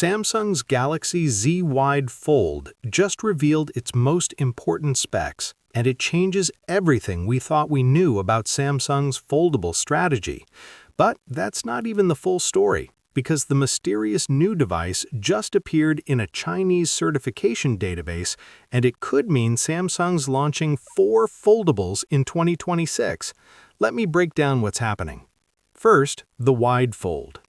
Samsung's Galaxy Z Wide Fold just revealed its most important specs, and it changes everything we thought we knew about Samsung's foldable strategy. But that's not even the full story, because the mysterious new device just appeared in a Chinese certification database, and it could mean Samsung's launching 4 foldables in 2026. Let me break down what's happening. First, the Wide Fold.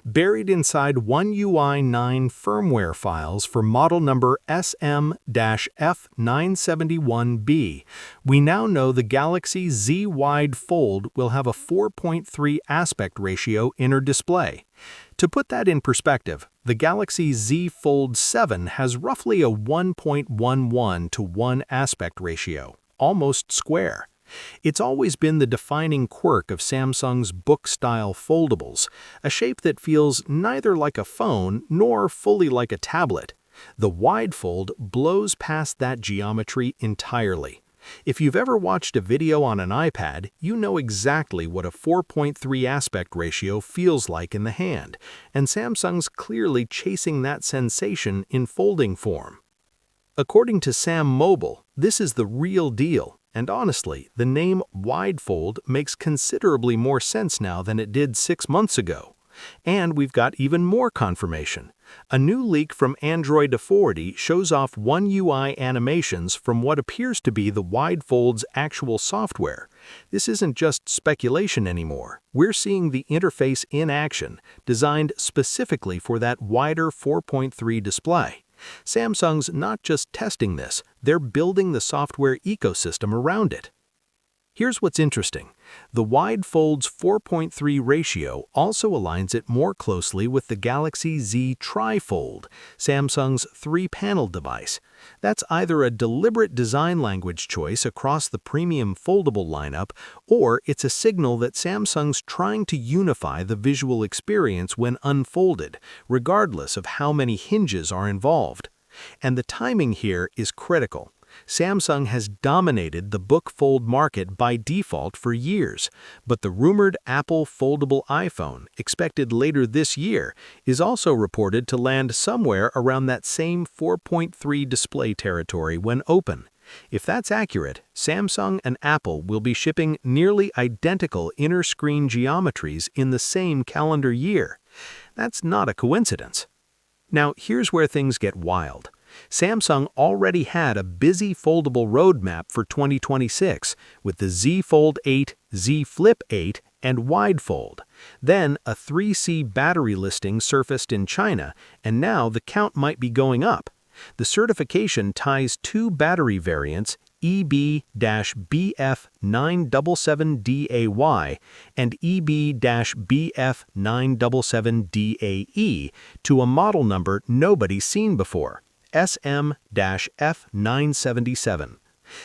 Buried inside One UI 9 firmware files for model number SM-F971B, we now know the Galaxy Z Wide Fold will have a 4.3 aspect ratio inner display. To put that in perspective, the Galaxy Z Fold 7 has roughly a 1.11 to 1 aspect ratio, almost square. It's always been the defining quirk of Samsung's book-style foldables, a shape that feels neither like a phone nor fully like a tablet. The Wide Fold blows past that geometry entirely. If you've ever watched a video on an iPad, you know exactly what a 4.3 aspect ratio feels like in the hand, and Samsung's clearly chasing that sensation in folding form. According to Sam Mobile, this is the real deal. And honestly, the name Wide Fold makes considerably more sense now than it did 6 months ago. And we've got even more confirmation. A new leak from Android Authority shows off One UI animations from what appears to be the Wide Fold's actual software. This isn't just speculation anymore. We're seeing the interface in action, designed specifically for that wider 4.3 display. Samsung's not just testing this, they're building the software ecosystem around it. Here's what's interesting. The Wide Fold's 4.3 ratio also aligns it more closely with the Galaxy Z Tri-Fold, Samsung's 3-panel device. That's either a deliberate design language choice across the premium foldable lineup, or it's a signal that Samsung's trying to unify the visual experience when unfolded, regardless of how many hinges are involved. And the timing here is critical. Samsung has dominated the book fold market by default for years, but the rumored Apple foldable iPhone, expected later this year, is also reported to land somewhere around that same 4.3 display territory when open. If that's accurate, Samsung and Apple will be shipping nearly identical inner screen geometries in the same calendar year. That's not a coincidence. Now, here's where things get wild. Samsung already had a busy foldable roadmap for 2026 with the Z Fold 8, Z Flip 8, and Wide Fold. Then a 3C battery listing surfaced in China, and now the count might be going up. The certification ties 2 battery variants, EB-BF977DAY and EB-BF977DAE, to a model number nobody's seen before, SM-F977.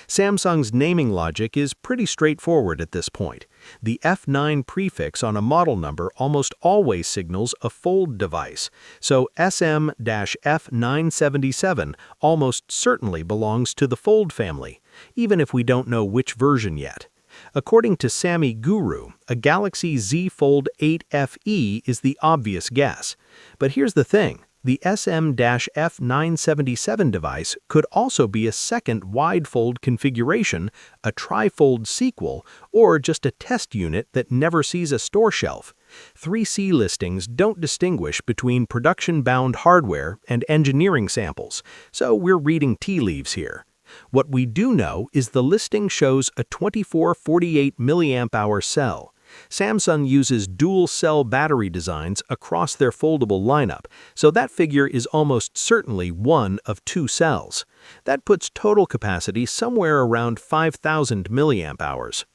Samsung's naming logic is pretty straightforward at this point. The F9 prefix on a model number almost always signals a fold device, so SM-F977 almost certainly belongs to the Fold family, even if we don't know which version yet. According to Sammy Guru, a Galaxy Z Fold 8 FE is the obvious guess. But here's the thing. The SM-F977 device could also be a second Wide Fold configuration, a Tri-Fold sequel, or just a test unit that never sees a store shelf. 3C listings don't distinguish between production-bound hardware and engineering samples, so we're reading tea leaves here. What we do know is the listing shows a 2448 mAh cell. Samsung uses dual-cell battery designs across their foldable lineup, so that figure is almost certainly one of 2 cells. That puts total capacity somewhere around 5,000 mAh,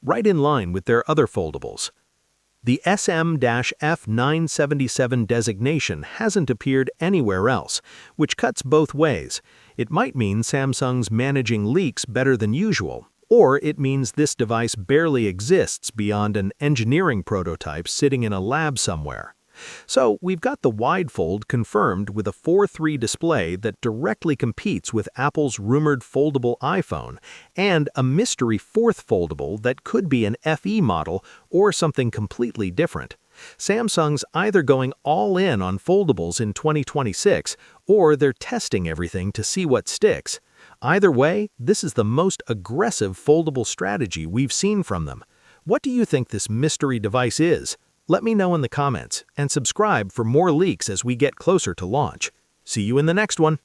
right in line with their other foldables. The SM-F977 designation hasn't appeared anywhere else, which cuts both ways. It might mean Samsung's managing leaks better than usual, or it means this device barely exists beyond an engineering prototype sitting in a lab somewhere. So we've got the Wide Fold confirmed with a 4.3 display that directly competes with Apple's rumored foldable iPhone, and a mystery 4th foldable that could be an FE model or something completely different. Samsung's either going all in on foldables in 2026, or they're testing everything to see what sticks. Either way, this is the most aggressive foldable strategy we've seen from them. What do you think this mystery device is? Let me know in the comments, and subscribe for more leaks as we get closer to launch. See you in the next one.